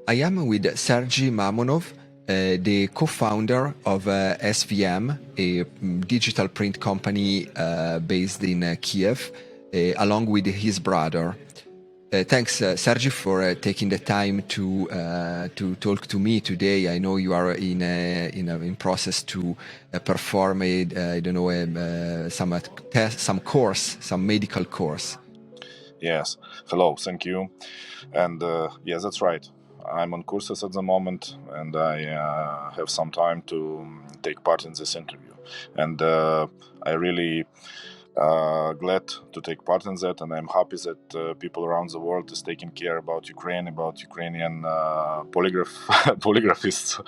I am with Sergii Mamonov, the co-founder of SVM, a digital print company based in Kyiv, along with his brother. Thanks, Sergii, for taking the time to talk to me today. I know you are in process to perform some course, some medical course. Yes. Hello. Thank you. And yes, that's right. I'm on courses at the moment, and I have some time to take part in this interview. And I really glad to take part in that, and I'm happy that people around the world is taking care about Ukraine, about Ukrainian polygraphists,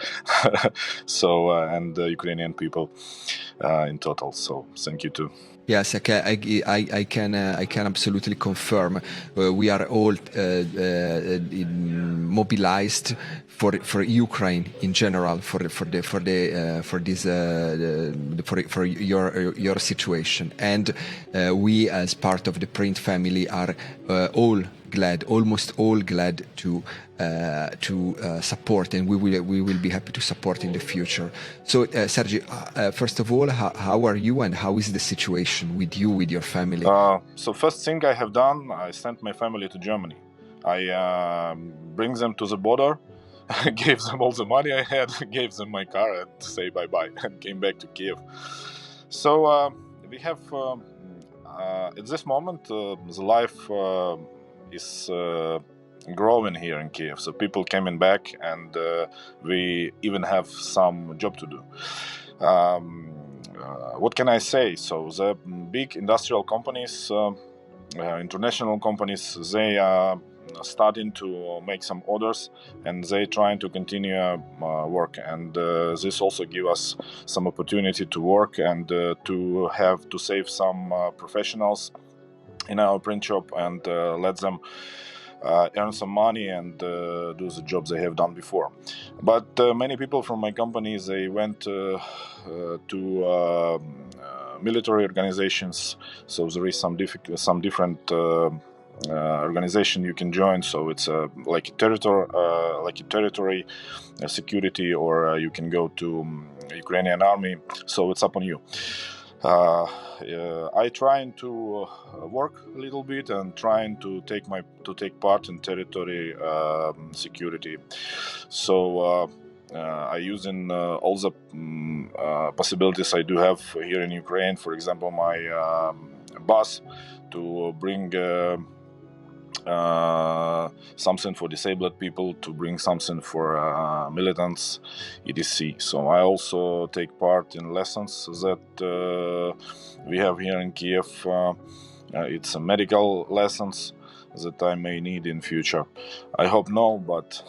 so and Ukrainian people in total. So thank you too. Yes, I can absolutely confirm. We are all mobilized for Ukraine in general, for your situation, and we as part of the Print family are almost all glad to support, and we will be happy to support in the future. So, Sergii, first of all, how are you, and how is the situation with you, with your family? So first thing I have done, I sent my family to Germany. I bring them to the border, gave them all the money I had, gave them my car, and say bye-bye, and came back to Kyiv. So we have, at this moment, the life is growing here in Kyiv. So people coming back, and we even have some job to do. What can I say? So the big industrial companies, international companies, they are starting to make some orders, and they trying to continue work, and this also give us some opportunity to work and to save some professionals in our print shop and let them earn some money and do the jobs they have done before. But many people from my company, they went to military organizations, so there is some different organization you can join. So it's like a territory security, or you can go to Ukrainian army. So it's up on you. I trying to work a little bit and trying to take part in territory security. So I using all the possibilities I do have here in Ukraine. For example, my bus to bring something for disabled people, to bring something for militants, etc. So I also take part in lessons that we have here in Kyiv. It's a medical lessons that I may need in future. I hope no, but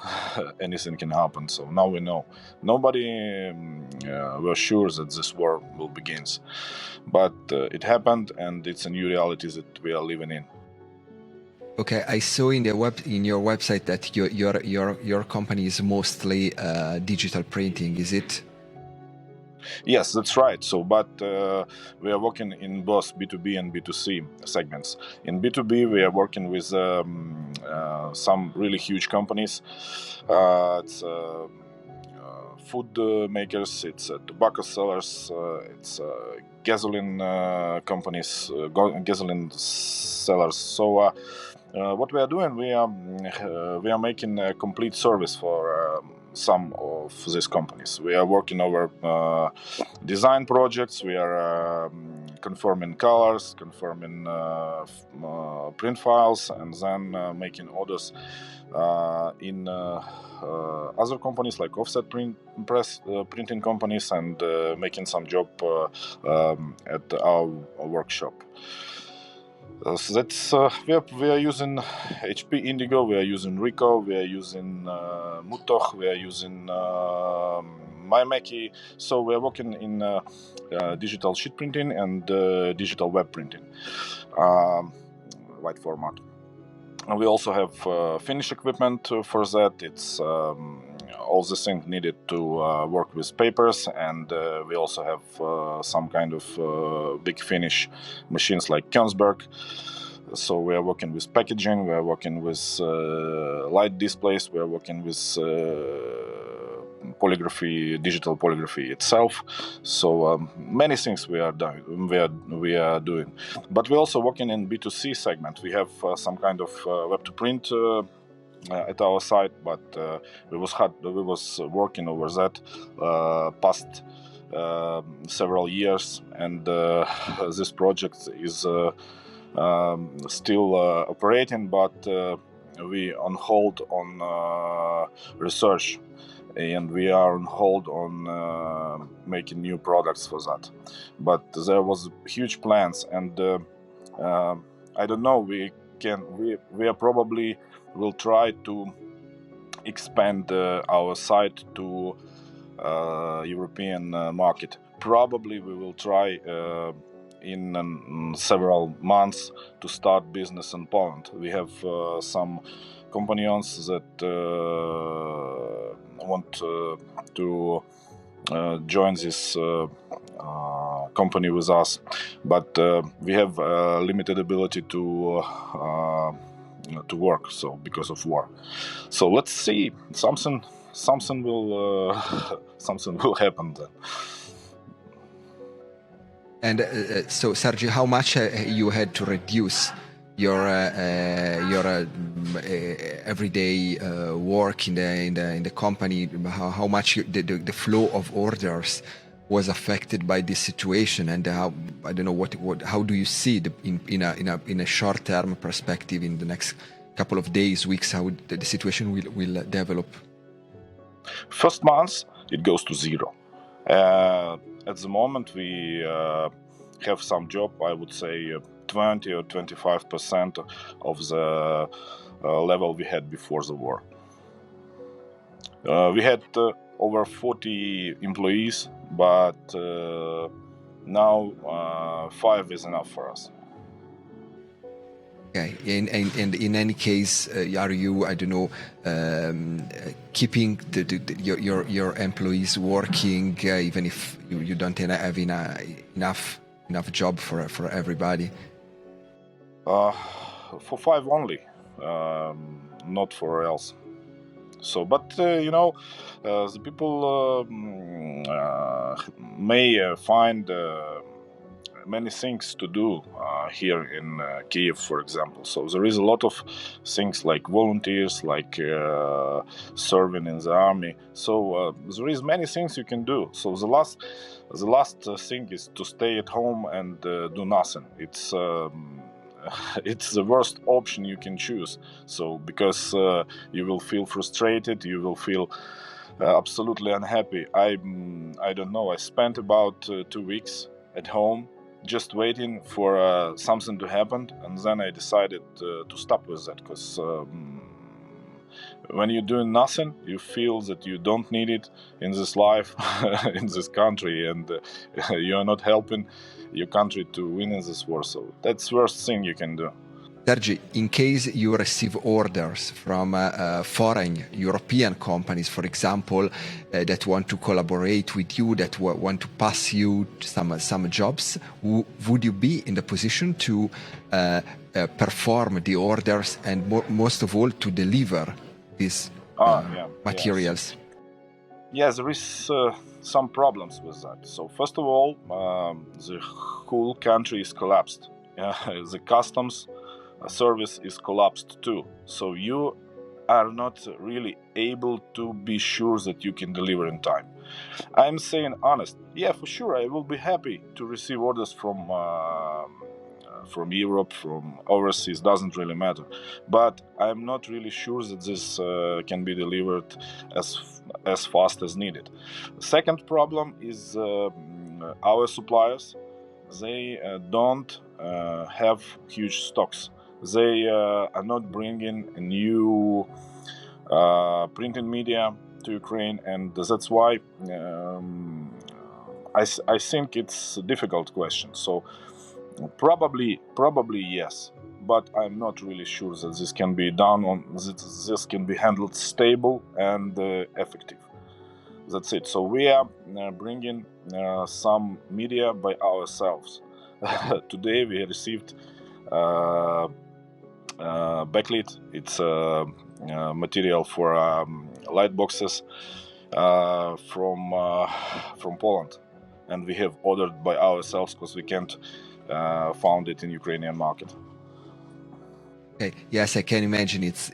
anything can happen. So now we know. Nobody was sure that this war will begin, but it happened, and it's a new reality that we are living in. Okay, I saw in your website that your company is mostly digital printing. Is it? Yes, that's right. So, but we are working in both B2B and B2C segments. In B2B, we are working with some really huge companies. It's food makers, it's tobacco sellers, it's gasoline companies, gasoline sellers. So what we are doing, we are making a complete service for some of these companies. We are working over design projects. We are confirming colors, confirming print files, and then making orders in other companies like offset printing companies, and making some job at our workshop. So that's we are using HP Indigo, we are using Ricoh, we are using Mutoh, we are using MyMacky. So we are working in digital sheet printing and digital web printing, wide format. And we also have finish equipment for that. It's all the things needed to work with papers, and we also have some kind of big finish machines like Kongsberg. So we are working with packaging, we are working with light displays, we are working with polygraphy, digital polygraphy itself. So many things we are doing. But we're also working in B2C segment. We have some kind of web to print at our site, but we was working over that past several years, and this project is still operating, but we on hold on research, and we are on hold on making new products for that. But there was huge plans, and I don't know. We are probably will try to expand our site to European market. Probably we will try in several months to start business in Poland. We have some companions that want to join this company with us, but we have limited ability to work, so because of war. So let's see, something will something will happen then. And so, Sergii, how much you had to reduce your everyday work in the company? How much the flow of orders was affected by this situation, and how, I don't know, how do you see in a short-term perspective in the next couple of days, weeks, how the situation will develop? First month it goes to zero. At the moment we have some job, I would say 20 or 25% of the level we had before the war. We had over 40 employees, but now 5 is enough for us. Okay, and in any case, are you, I don't know, keeping your employees working even if you don't have enough job for everybody? For 5 only, not for else. So, but the people may find many things to do here in Kyiv, for example. So there is a lot of things like volunteers, like serving in the army. So there is many things you can do. So the last thing is to stay at home and do nothing. It's it's the worst option you can choose. So because you will feel frustrated, you will feel absolutely unhappy. I don't know. I spent about 2 weeks at home, just waiting for something to happen, and then I decided to stop with that, because when you're doing nothing, you feel that you don't need it in this life, in this country, and you are not helping your country to win in this war. So that's the worst thing you can do. Sergii, in case you receive orders from foreign European companies, for example, that want to collaborate with you, that want to pass you some jobs, would you be in the position to perform the orders and most of all to deliver these materials? Yes, there is some problems with that. So first of all, the whole country is collapsed. The customs service is collapsed too. So you are not really able to be sure that you can deliver in time. I'm saying honest. Yeah, for sure, I will be happy to receive orders from Europe, from overseas, doesn't really matter. But I'm not really sure that this can be delivered as fast as needed. The second problem is our suppliers. They don't have huge stocks. They are not bringing new printing media to Ukraine, and that's why I think it's a difficult question. So probably yes, but I'm not really sure that this can be done this can be handled stable and effective. That's it. So we are bringing some media by ourselves. Today we received backlit. It's material for light boxes from Poland, and we have ordered by ourselves because we can't found it in Ukrainian market. Okay. Yes, I can imagine it's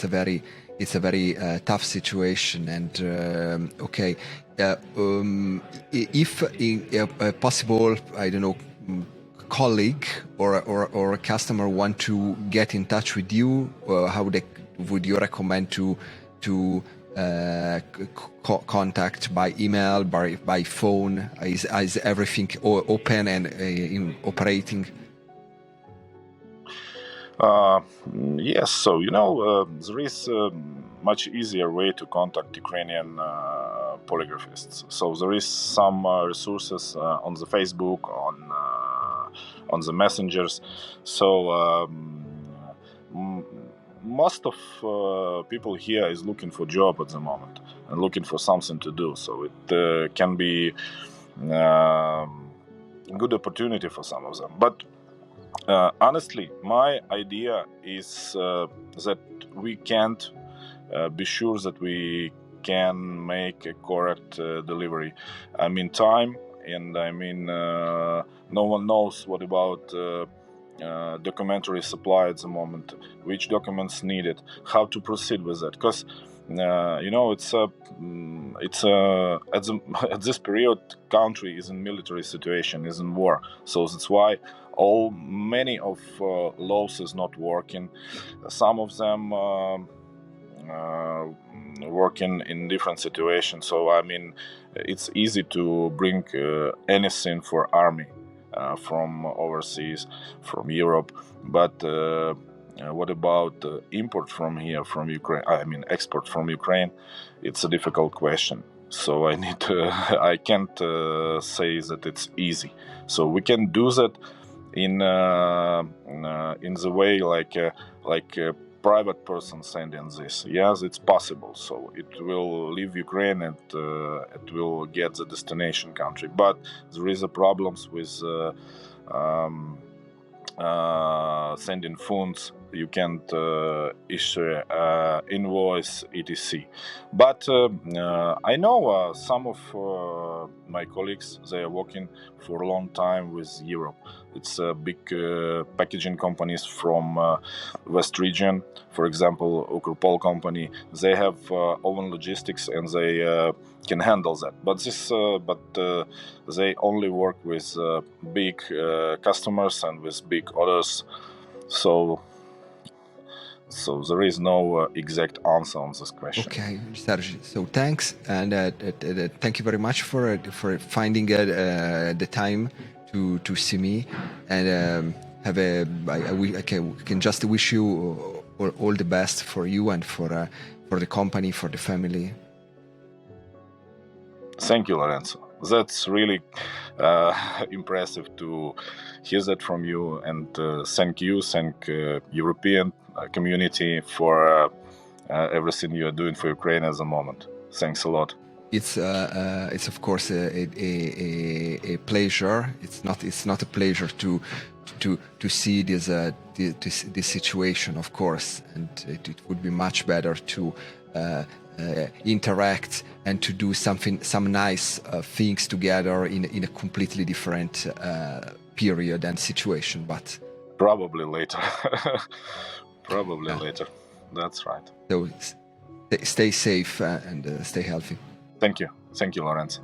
a very tough situation. And okay, if a possible, I don't know, colleague or a customer want to get in touch with you, how would you recommend to contact by email, by phone? Is everything open and operating? Yes, so there is a much easier way to contact Ukrainian polygraphists. So there is some resources on the Facebook, on the messengers. So most of people here is looking for job at the moment and looking for something to do. So it can be a good opportunity for some of them. But honestly, my idea is that we can't be sure that we can make a correct delivery. I mean time, and I mean no one knows what about documentary supply at the moment, which documents needed, how to proceed with that, because at this period country is in military situation, is in war, so that's why many of laws is not working. Some of them working in different situations. So I mean, it's easy to bring anything for army from overseas, from Europe, but what about import from here, from Ukraine? I mean, export from Ukraine. It's a difficult question. So I need to. I can't say that it's easy. So we can do that in the way like a private person sending this. Yes, it's possible. So it will leave Ukraine and it will get the destination country. But there is a problems with sending funds. You can't issue invoice, etc. But I know some of my colleagues, they are working for a long time with Europe. It's big packaging companies from West region. For example, Ukropol company, they have own logistics and they can handle that. But they only work with big customers and with big orders. So there is no exact answer on this question. Okay, Sergii. So thanks, and thank you very much for finding the time to see me, and I can just wish you all the best for you and for the company, for the family. Thank you, Lorenzo. That's really impressive to hear that from you, and thank European community for everything you are doing for Ukraine at the moment. Thanks a lot. It's of course a pleasure. It's not a pleasure to see this situation, of course, and it would be much better to interact and to do some nice things together in a completely different period and situation. But probably later. Probably later. That's right. So stay safe and stay healthy. Thank you, Lorenzo.